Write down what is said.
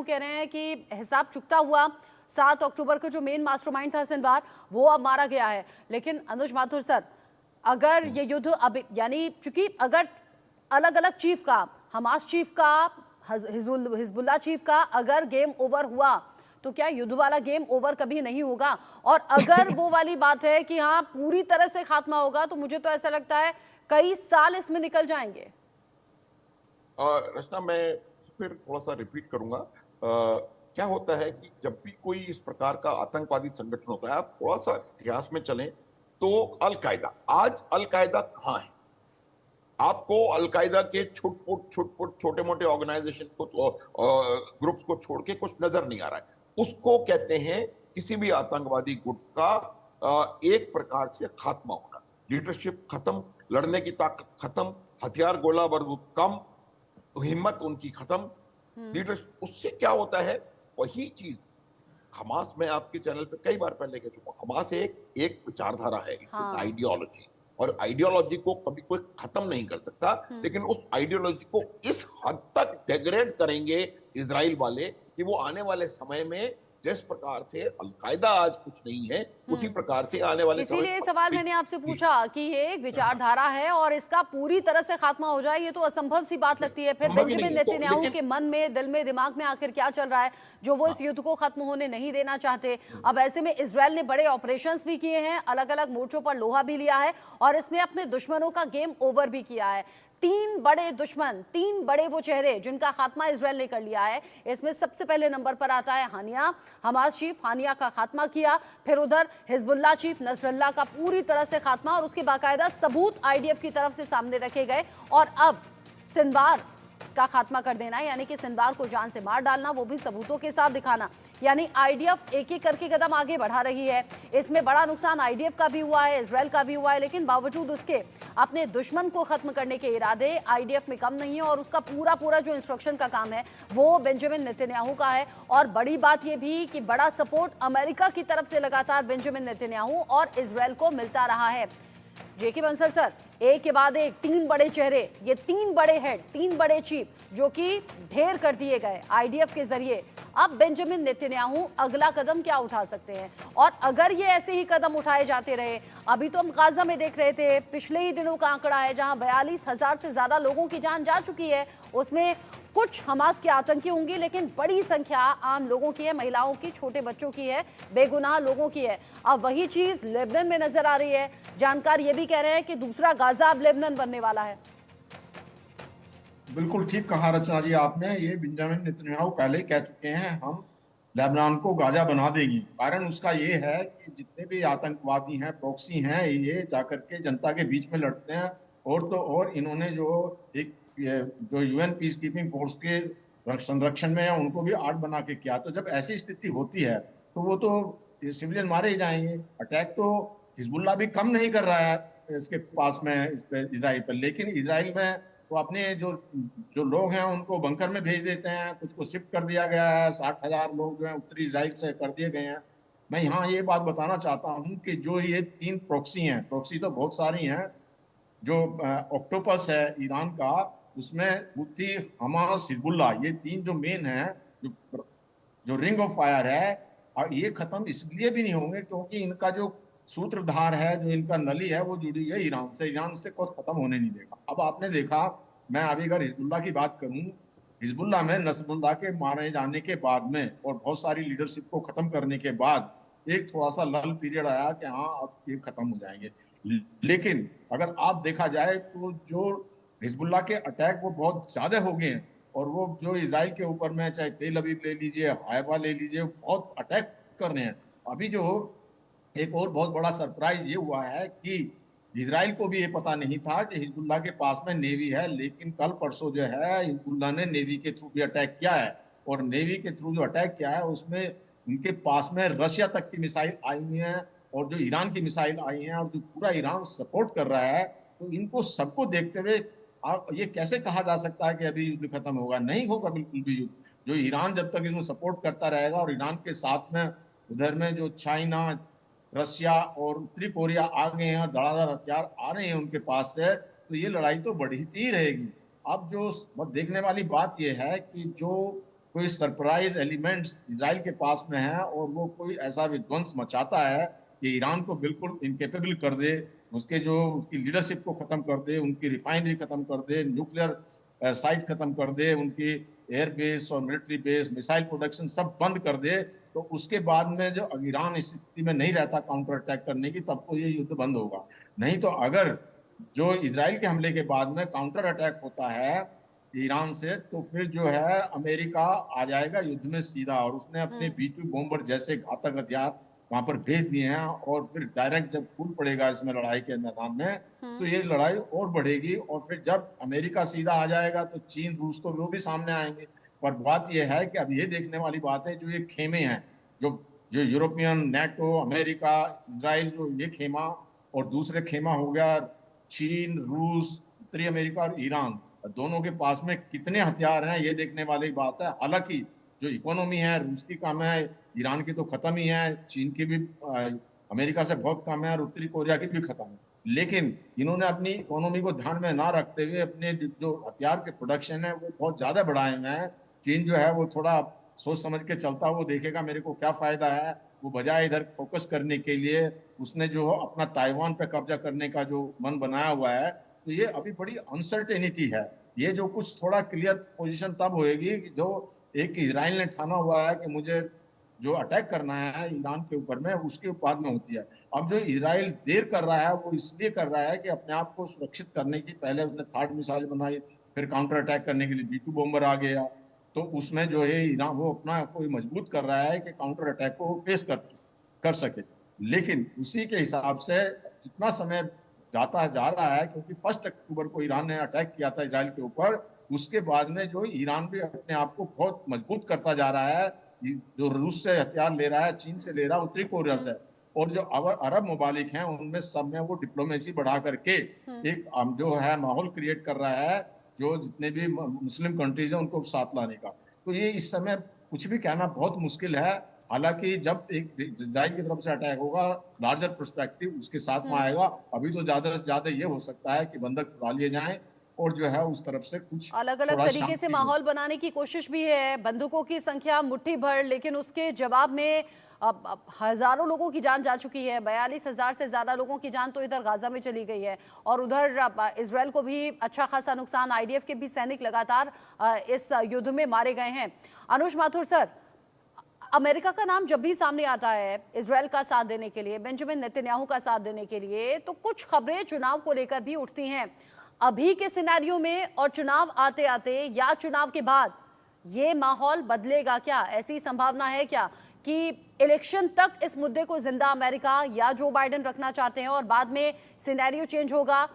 Netanyahu कह रहे हैं कि हिसाब चुकता हुआ 7 अक्टूबर को जो मेन मास्टरमाइंड था सिनवार, वो अब मारा गया है। लेकिन अनुज माथुर सर, अगर ये युद्ध अब यानी चूंकि अगर अलग अलग चीफ का, हमास चीफ का, हिजबुल्लाह चीफ का अगर गेम ओवर हुआ तो क्या युद्ध वाला गेम ओवर कभी नहीं होगा? और अगर वो वाली बात है कि हाँ पूरी तरह से खात्मा होगा, तो मुझे तो ऐसा लगता है कई साल इसमें निकल जाएंगे। रचना, मैं फिर थोड़ा सा रिपीट करूंगा। क्या होता है कि जब भी कोई इस प्रकार का आतंकवादी संगठन होता है, आप थोड़ा सा इतिहास में चलें तो अलकायदा, आज अलकायदा कहाँ है? आपको अलकायदा के छुटपुट छोटे मोटे ऑर्गेनाइजेशन को, ग्रुप्स को छोड़ के कुछ नजर नहीं आ रहा है। उसको कहते हैं किसी भी आतंकवादी गुट का एक प्रकार से खात्मा होना। लीडरशिप खत्म, लड़ने की ताकत खत्म, हथियार गोला बारूद कम, हिम्मत उनकी खत्म, लीडरशिप। उससे क्या होता है? वही चीज हमास में आपके चैनल पे कई बार पहले कह चुका हूं, हमास एक विचारधारा है, इट्स एन हाँ। आइडियोलॉजी। और आइडियोलॉजी को कभी कोई खत्म नहीं कर सकता, लेकिन उस आइडियोलॉजी को इस हद तक डेग्रेड करेंगे इजराइल वाले कि वो आने वाले समय में जिस प्रकार से अलकायदा आज कुछ नहीं है, उसी प्रकार से आने वाले समय इसीलिए सवाल मैंने आपसे पूछा कि ये एक हाँ, विचारधारा है और इसका पूरी तरह से खात्मा हो जाए, ये तो असंभव सी बात लगती है। फिर संभव ही बेंजामिन नहीं है। तो नेतन्याहू लेकिन के मन में, दिल में, दिमाग में आखिर क्या चल रहा है जो वो इस हाँ, युद्ध को खत्म होने नहीं देना चाहते? अब ऐसे में इजराइल ने बड़े ऑपरेशंस भी किए हैं, अलग अलग मोर्चों पर लोहा भी लिया है और इसमें अपने दुश्मनों का गेम ओवर भी किया है। 3 बड़े दुश्मन, 3 बड़े वो चेहरे जिनका खात्मा इजराइल ने कर लिया है। इसमें सबसे पहले नंबर पर आता है हानिया, हमास चीफ हानिया का खात्मा किया। फिर उधर हिजबुल्लाह चीफ नसरल्लाह का पूरी तरह से खात्मा और उसके बाकायदा सबूत आईडीएफ की तरफ से सामने रखे गए। और अब सिनवार का खात्मा कर देना, यानी कि सिनवार को जान से मार डालना, वो भी सबूतों के साथ दिखाना। यानी आईडीएफ एक एक करके कदम आगे बढ़ा रही है। इसमें बड़ा नुकसान आईडीएफ का भी हुआ है, इजराइल का भी हुआ है, लेकिन बावजूद उसके अपने दुश्मन को खत्म करने के इरादे आईडीएफ में कम नहीं है और उसका पूरा पूरा जो इंस्ट्रक्शन का काम है वो बेंजामिन नेतन्याहू का है। और बड़ी बात यह भी कि बड़ा सपोर्ट अमेरिका की तरफ से लगातार बेंजामिन नेतन्याहू और इजराइल को मिलता रहा है। जेके बंसल सर, एक के बाद एक 3 बड़े चेहरे, ये 3 बड़े हेड, 3 बड़े चीफ जो कि ढेर कर दिए गए आईडीएफ के जरिए। अब बेंजामिन नेतन्याहू अगला कदम क्या उठा सकते हैं? और अगर ये ऐसे ही कदम उठाए जाते रहे, अभी तो हम गाजा में देख रहे थे, पिछले ही दिनों का आंकड़ा है जहां 42,000 से ज्यादा लोगों की जान जा चुकी है। उसमें कुछ हमास के आतंकी होंगे, लेकिन बड़ी संख्या आम लोगों की है, महिलाओं की, छोटे बच्चों की है, बेगुनाह लोगों की है। अब वही चीज लेबनान में नजर आ रही है। जानकार ये भी कह रहे हैं कि दूसरा गाजा अब लेबनान बनने वाला है। बिल्कुल ठीक कहा रचना जी आपने। ये बेंजामिन नेतन्याहू पहले ही कह चुके हैं, हम लेबनान को गाजा बना देगी। कारण उसका ये है कि जितने भी आतंकवादी हैं, प्रॉक्सी हैं, ये जाकर के जनता के बीच में लड़ते हैं। और तो और इन्होंने जो एक जो यूएन पीस कीपिंग फोर्स के संरक्षण में है, उनको भी आड़ बना के किया। तो जब ऐसी स्थिति होती है तो वो तो सिविलियन मारे ही जाएंगे। अटैक तो हिजबुल्लाह भी कम नहीं कर रहा है इसके पास में, इस पे इसराइल पर। लेकिन इसराइल में वो अपने जो जो लोग हैं उनको बंकर में भेज देते हैं, कुछ को शिफ्ट कर दिया गया है। 60,000 लोग जो हैं उत्तरी इसराइल से कर दिए गए हैं। मैं यहाँ ये बात बताना चाहता हूँ कि जो ये 3 प्रॉक्सी हैं, प्रॉक्सी तो बहुत सारी हैं, जो ऑक्टोपस है ईरान का, उसमें हुती, हमास, हिजबुल्लाह, ये 3 जो मेन हैं, जो जो रिंग ऑफ फायर है। और ये खत्म इसलिए भी नहीं होंगे क्योंकि इनका जो सूत्रधार है, जो इनका नली है, वो जुड़ी है ईरान से। ईरान उससे कुछ खत्म होने नहीं देगा। अब आपने देखा, मैं अभी अगर हिजबुल्लाह की बात करूं, हिजबुल्लाह में नसरुल्लाह के मारे जाने के बाद में और बहुत सारी लीडरशिप को खत्म करने के बाद एक थोड़ा सा लल पीरियड आया कि हाँ अब ये खत्म हो जाएंगे। लेकिन अगर आप देखा जाए तो जो हिजबुल्लाह के अटैक वो बहुत ज्यादा हो गए हैं। और वो जो इसराइल के ऊपर में, चाहे तेल अवीव ले लीजिए, हाइफा ले लीजिए, बहुत अटैक कर रहे हैं। अभी जो एक और बहुत बड़ा सरप्राइज ये हुआ है कि इसराइल को भी ये पता नहीं था कि हिजबुल्लाह के पास में नेवी है। लेकिन कल परसों जो है हिजबुल्लाह ने नेवी के थ्रू भी अटैक किया है। और नेवी के थ्रू जो अटैक किया है उसमें उनके पास में रशिया तक की मिसाइल आई हुई है और जो ईरान की मिसाइल आई हैं, और जो पूरा ईरान सपोर्ट कर रहा है। तो इनको सबको देखते हुए ये कैसे कहा जा सकता है कि अभी युद्ध खत्म होगा? नहीं होगा बिल्कुल भी युद्ध। जो ईरान जब तक इसको सपोर्ट करता रहेगा, और ईरान के साथ में उधर में जो चाइना, रशिया और उत्तरी कोरिया आ गए हैं, धड़ाधड़ हथियार आ रहे हैं उनके पास से, तो ये लड़ाई तो बढ़ती ही रहेगी। अब जो देखने वाली बात यह है कि जो कोई सरप्राइज एलिमेंट्स इजराइल के पास में है और वो कोई ऐसा विध्वंस मचाता है कि ईरान को बिल्कुल इनकेपेबल कर दे, उसकी लीडरशिप को खत्म कर दे, उनकी रिफाइनरी खत्म कर दे, न्यूक्लियर साइट खत्म कर दे, उनकी एयर बेस और मिलिट्री बेस, मिसाइल प्रोडक्शन सब बंद कर दे, तो उसके बाद में जो ईरान इस स्थिति में नहीं रहता काउंटर अटैक करने की, तब तो ये युद्ध बंद होगा। नहीं तो अगर जो इजराइल के हमले के बाद में काउंटर अटैक होता है ईरान से, तो फिर जो है अमेरिका आ जाएगा युद्ध में सीधा, और उसने अपने B-2 बॉम्बर जैसे घातक हथियार वहां पर भेज दिए हैं, और फिर डायरेक्ट जब कूद पड़ेगा इसमें लड़ाई के मैदान में, तो ये लड़ाई और बढ़ेगी। और फिर जब अमेरिका सीधा आ जाएगा तो चीन रूस तो वो भी सामने आएंगे। पर बात यह है कि अब ये देखने वाली बात है, जो ये खेमे हैं, जो जो यूरोपियन, नेटो, अमेरिका, इसराइल, जो ये खेमा, और दूसरे खेमा हो गया चीन, रूस, उत्तरी अमेरिका और ईरान, दोनों के पास में कितने हथियार हैं ये देखने वाली बात है। हालांकि जो इकोनॉमी है रूस की कम है, ईरान की तो खत्म ही है, चीन की भी अमेरिका से बहुत कम है, और उत्तरी कोरिया की भी खत्म है। लेकिन इन्होंने अपनी इकोनॉमी को ध्यान में ना रखते हुए अपने जो हथियार के प्रोडक्शन है वो बहुत ज्यादा बढ़ाए हुए हैं। चीन जो है वो थोड़ा सोच समझ के चलता, वो देखेगा मेरे को क्या फायदा है, वो बजाय इधर फोकस करने के लिए उसने जो अपना ताइवान पे कब्जा करने का जो मन बनाया हुआ है। तो ये अभी बड़ी अनसर्टेनिटी है। ये जो कुछ थोड़ा क्लियर पोजीशन तब होएगी कि जो एक इजराइल ने ठाना हुआ है कि मुझे जो अटैक करना है ईरान के ऊपर में, उसके बाद में होती है। अब जो इजराइल देर कर रहा है वो इसलिए कर रहा है कि अपने आप को सुरक्षित करने की, पहले उसने थार्ड मिसाइल बनाई, फिर काउंटर अटैक करने के लिए B-2 बॉम्बर आ गया, तो उसमें जो है ईरान वो अपना कोई मजबूत कर रहा है कि काउंटर अटैक को फेस कर सके। लेकिन उसी के हिसाब से जितना समय जा रहा है, क्योंकि 1 अक्टूबर को ईरान ने अटैक किया था इसराइल के ऊपर, उसके बाद में जो ईरान भी अपने आप को बहुत मजबूत करता जा रहा है। जो रूस से हथियार ले रहा है, चीन से ले रहा है, उत्तरी कोरिया से, और जो अरब ममालिक हैं उनमें सब में वो डिप्लोमेसी बढ़ा करके एक जो है माहौल क्रिएट कर रहा है, जो जितने भी मुस्लिम कंट्रीज हैं उनको साथ लाने का। तो ये इस समय कुछ भी कहना बहुत मुश्किल है। हालांकि जब एक इजराइल की तरफ से अटैक होगा, लार्जर पर्सपेक्टिव उसके साथ में आएगा। अभी तो ज्यादा से ज्यादा ये हो सकता है कि बंधक छुड़ा लिए जाएं और जो है उस तरफ से कुछ अलग अलग थोड़ा तरीके से शांति माहौल बनाने की कोशिश भी है, बंदूकों की संख्या मुट्ठी भर, लेकिन उसके जवाब में अब हजारों लोगों की जान जा चुकी है। 42,000 से ज्यादा लोगों की जान तो इधर गाजा में चली गई है, और उधर इजराइल को भी अच्छा खासा नुकसान। IDF के भी सैनिक लगातार इस युद्ध में मारे गए हैं। अनुज माथुर सर, अमेरिका का नाम जब भी सामने आता है इजराइल का साथ देने के लिए, बेंजामिन नेतन्याहू का साथ देने के लिए, तो कुछ खबरें चुनाव को लेकर भी उठती हैं। अभी के सिनेरियो में और चुनाव आते आते या चुनाव के बाद ये माहौल बदलेगा क्या? ऐसी संभावना है क्या कि इलेक्शन तक इस मुद्दे को जिंदा अमेरिका या जो बाइडेन रखना चाहते हैं और बाद में सिनेरियो चेंज होगा,